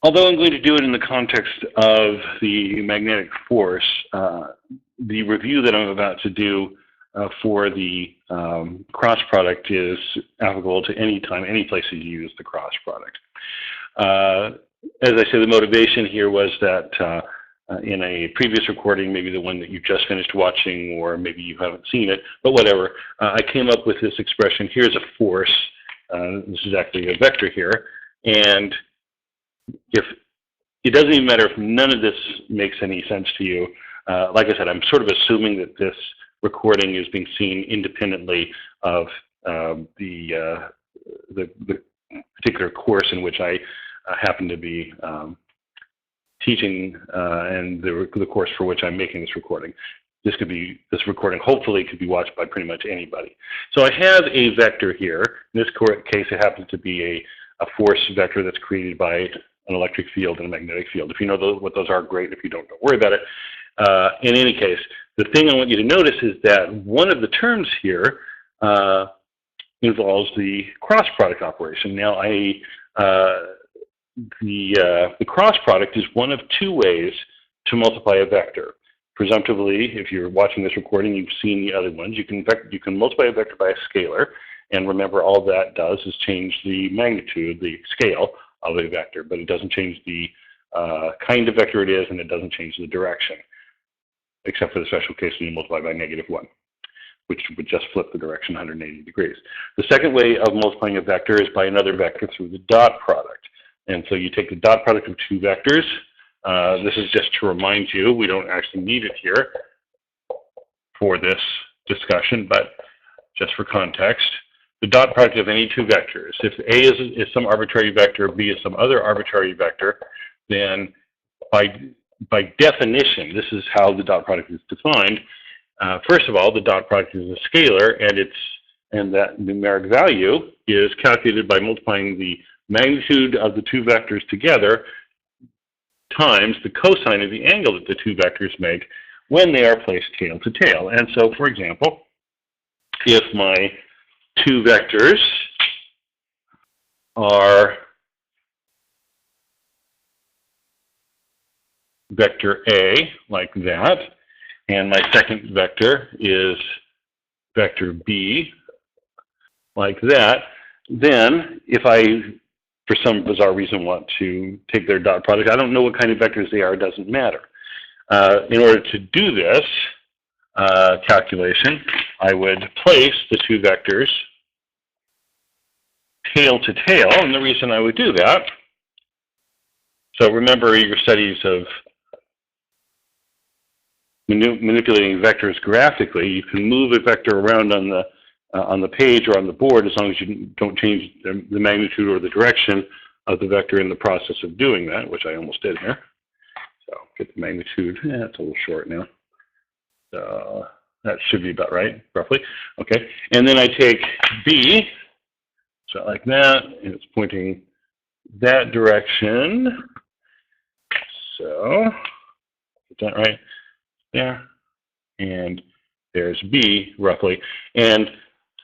Although I'm going to do it in the context of the magnetic force, the review that I'm about to do for the cross product is applicable to any time, any place you use the cross product. As I said, the motivation here was that in a previous recording, maybe the one that you just finished watching, or maybe you haven't seen it, but whatever, I came up with this expression, here's a force, this is actually a vector here, and if it doesn't even matter if none of this makes any sense to you. Like I said, I'm sort of assuming that this recording is being seen independently of the particular course in which I happen to be teaching and the course for which I'm making this recording. This recording hopefully could be watched by pretty much anybody. So I have a vector here. In this case, it happens to be a force vector that's created by an electric field and a magnetic field. If you know what those are, great. If you don't worry about it. In any case, the thing I want you to notice is that one of the terms here involves the cross product operation. Now, the cross product is one of two ways to multiply a vector. Presumptively, if you're watching this recording, you've seen the other ones. You can multiply a vector by a scalar, and remember, all that does is change the magnitude, the scale of a vector, but it doesn't change the kind of vector it is, and it doesn't change the direction, except for the special case when you multiply by -1, which would just flip the direction 180 degrees. The second way of multiplying a vector is by another vector through the dot product. And so you take the dot product of two vectors. This is just to remind you, we don't actually need it here for this discussion, but just for context, the dot product of any two vectors. If A is some arbitrary vector, B is some other arbitrary vector, then by definition, this is how the dot product is defined. First of all, the dot product is a scalar, and that numeric value is calculated by multiplying the magnitude of the two vectors together times the cosine of the angle that the two vectors make when they are placed tail to tail. And so, for example, if my two vectors are vector A, like that, and my second vector is vector B, like that, then if I, for some bizarre reason, want to take their dot product, I don't know what kind of vectors they are, it doesn't matter. In order to do this calculation, I would place the two vectors tail to tail, and the reason I would do that, so remember your studies of manipulating vectors graphically, you can move a vector around on the page or on the board as long as you don't change the magnitude or the direction of the vector in the process of doing that, which I almost did here. So get the magnitude, it's a little short now. So that should be about right, roughly. Okay, and then I take B, so like that, and it's pointing that direction. So, is that right? There, and there's B, roughly. And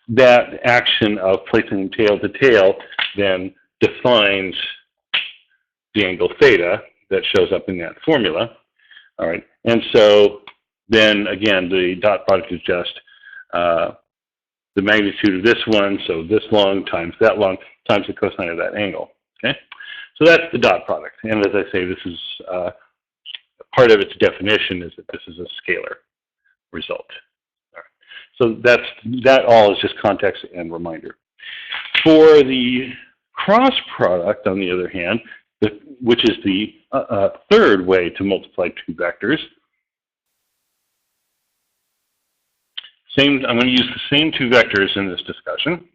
that action of placing tail to tail then defines the angle theta that shows up in that formula. All right, and so then again, the dot product is just the magnitude of this one, so this long times that long times the cosine of that angle. Okay, so that's the dot product. And as I say, this is part of its definition is that this is a scalar result. All right. So that all is just context and reminder. For the cross product, on the other hand, which is the third way to multiply two vectors, I'm going to use the same two vectors in this discussion.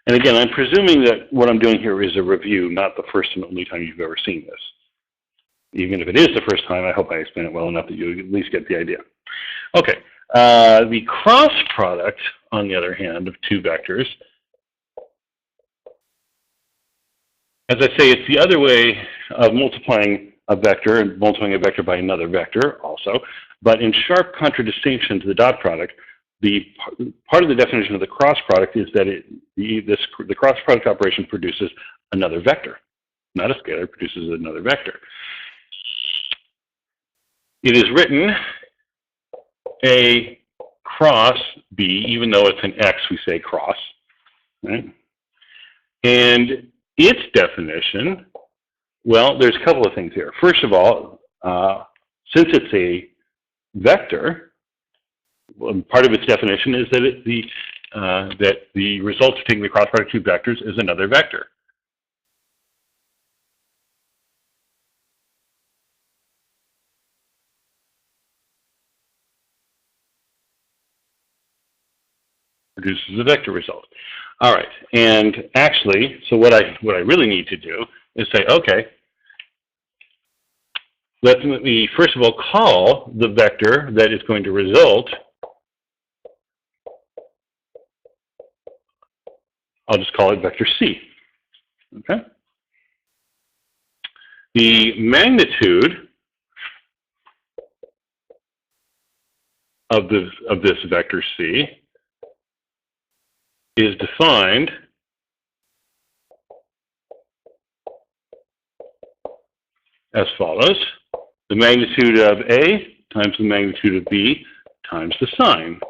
And again, I'm presuming that what I'm doing here is a review, not the first and only time you've ever seen this. Even if it is the first time, I hope I explain it well enough that you at least get the idea. Okay, the cross product, on the other hand, of two vectors, as I say, it's the other way of multiplying a vector and multiplying a vector by another vector also, but in sharp contradistinction to the dot product, the part of the definition of the cross product is that the cross product operation produces another vector, not a scalar, it produces another vector. It is written A cross B, even though it's an X, we say cross, right? And its definition, well, there's a couple of things here. First of all, since it's a vector, part of its definition is that that the result of taking the cross product of two vectors is another vector. Produces a vector result. All right, and actually, so what I really need to do is say, okay, let me first of all call the vector that is going to result. I'll just call it vector C. Okay. The magnitude of this vector C is defined as follows. The magnitude of A times the magnitude of B times the sine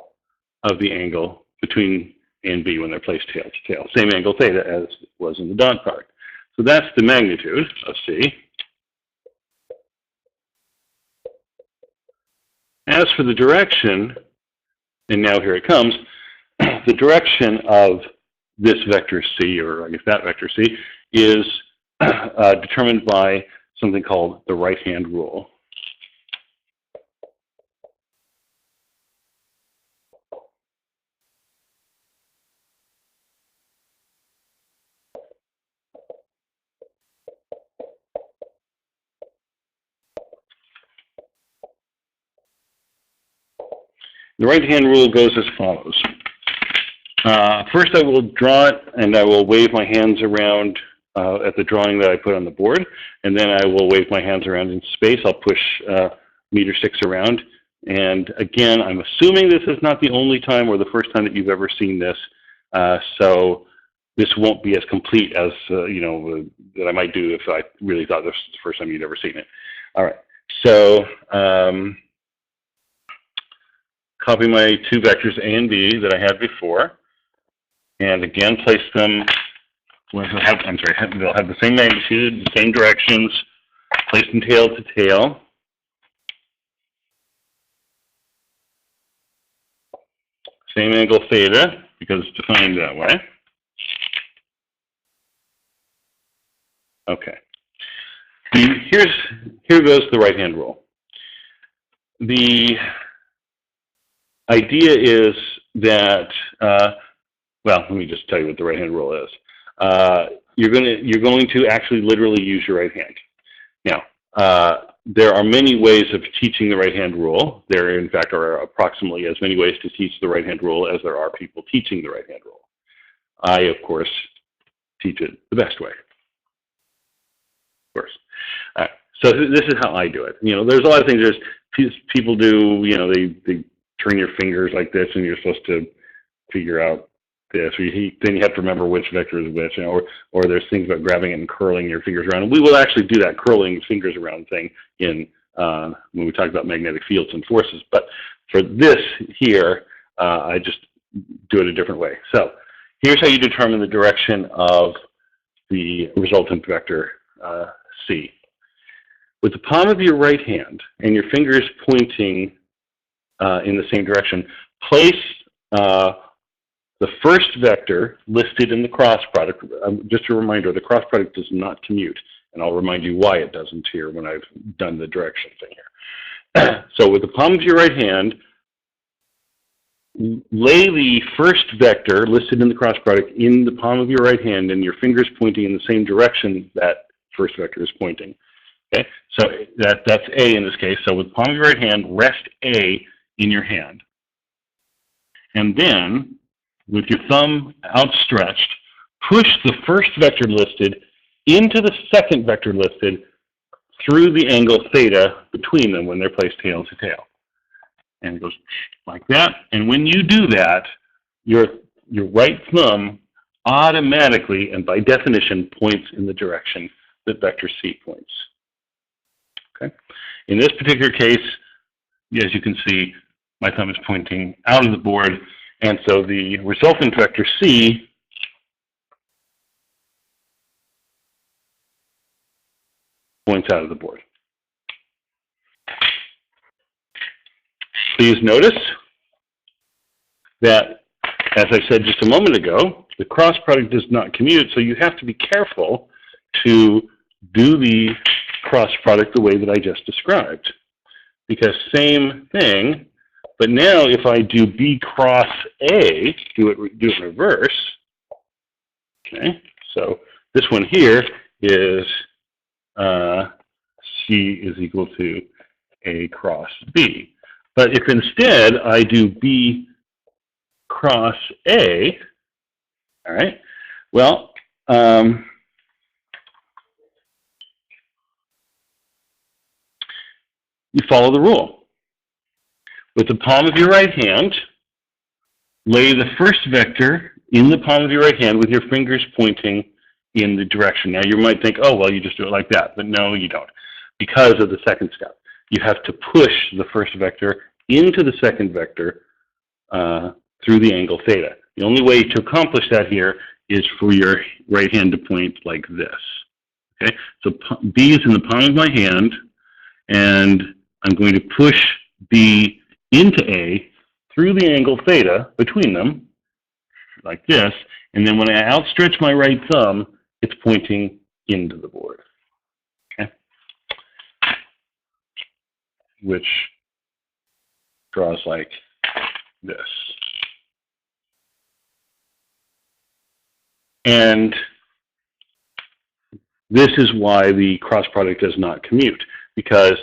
of the angle between A and B when they're placed tail to tail. Same angle theta as was in the dot product. So that's the magnitude of C. As for the direction, and now here it comes, the direction of this vector C, or I guess that vector C, is determined by something called the right-hand rule. The right-hand rule goes as follows. First, I will draw it, and I will wave my hands around at the drawing that I put on the board, and then I will wave my hands around in space. I'll push meter 6 around, and again, I'm assuming this is not the only time or the first time that you've ever seen this, so this won't be as complete as that I might do if I really thought this was the first time you'd ever seen it. All right, so copy my two vectors A and B that I had before, and again place them. They'll have the same magnitude, the same directions, placed in tail to tail. Same angle theta, because it's defined that way. Okay. Here goes the right-hand rule. The idea is that, well, let me just tell you what the right-hand rule is. You're going to actually literally use your right hand. Now, there are many ways of teaching the right-hand rule. There, in fact, are approximately as many ways to teach the right-hand rule as there are people teaching the right-hand rule. I, of course, teach it the best way. Of course. All right. So this is how I do it. There's a lot of things. There's people do. They turn your fingers like this, and you're supposed to figure out this. Then you have to remember which vector is which, or there's things about grabbing it and curling your fingers around. And we will actually do that curling fingers around thing in when we talk about magnetic fields and forces. But for this here, I just do it a different way. So here's how you determine the direction of the resultant vector C. With the palm of your right hand and your fingers pointing in the same direction, place the first vector listed in the cross product. Just a reminder, the cross product does not commute, and I'll remind you why it doesn't here when I've done the direction thing here. So with the palm of your right hand, lay the first vector listed in the cross product in the palm of your right hand, and your fingers pointing in the same direction that first vector is pointing. Okay, so that's A in this case. So with the palm of your right hand, rest A in your hand. And then, with your thumb outstretched, push the first vector listed into the second vector listed through the angle theta between them when they're placed tail to tail. and it goes like that. And when you do that, your right thumb automatically and by definition points in the direction that vector C points. Okay. In this particular case, as you can see, my thumb is pointing out of the board, and so the resultant vector C points out of the board. Please notice that, as I said just a moment ago, the cross product does not commute, so you have to be careful to do the cross product the way that I just described. Because same thing, but now if I do B cross A, do it reverse, okay, so this one here is C is equal to A cross B. But if instead I do B cross A, all right, well, you follow the rule. With the palm of your right hand, lay the first vector in the palm of your right hand with your fingers pointing in the direction. Now you might think, oh, well, you just do it like that. But no, you don't. Because of the second step. You have to push the first vector into the second vector through the angle theta. The only way to accomplish that here is for your right hand to point like this. Okay, so B is in the palm of my hand, and I'm going to push B into A through the angle theta between them, like this, and then when I outstretch my right thumb, it's pointing into the board. Okay, which draws like this. And this is why the cross product does not commute, because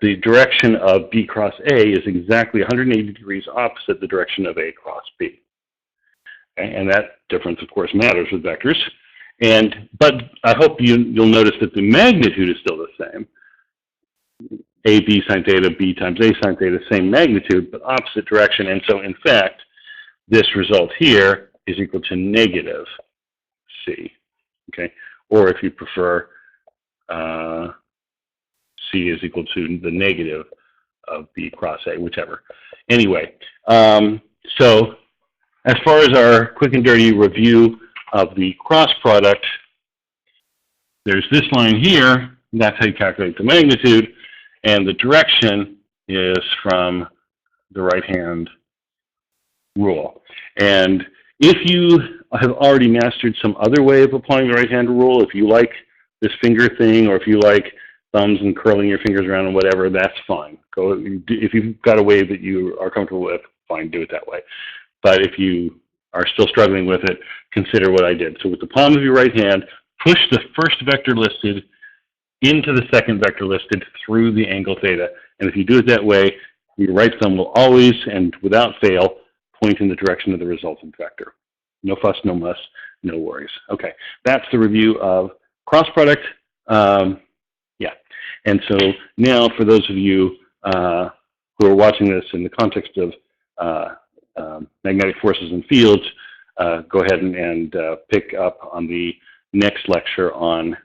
the direction of B cross A is exactly 180 degrees opposite the direction of A cross B. Okay? And that difference, of course, matters with vectors. But I hope you'll notice that the magnitude is still the same. AB sine theta, B times A sine theta, same magnitude, but opposite direction. And so, in fact, this result here is equal to negative C. Okay? Or if you prefer, C is equal to the negative of B cross A, whichever. Anyway, so as far as our quick and dirty review of the cross product, there's this line here. That's how you calculate the magnitude. And the direction is from the right-hand rule. And if you have already mastered some other way of applying the right-hand rule, if you like this finger thing, or if you like thumbs and curling your fingers around and whatever, that's fine. If you've got a way that you are comfortable with, fine, do it that way. But if you are still struggling with it, consider what I did. So with the palm of your right hand, push the first vector listed into the second vector listed through the angle theta. And if you do it that way, your right thumb will always and without fail point in the direction of the resultant vector. No fuss, no muss, no worries. Okay, that's the review of cross product. Yeah, and so now for those of you who are watching this in the context of magnetic forces and fields, go ahead and pick up on the next lecture on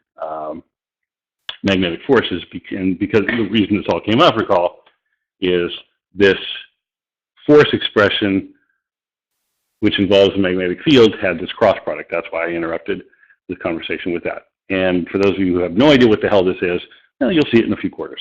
magnetic forces, and because the reason this all came up, recall, is this force expression, which involves a magnetic field, had this cross product. That's why I interrupted the conversation with that. And for those of you who have no idea what the hell this is, well, you'll see it in a few quarters.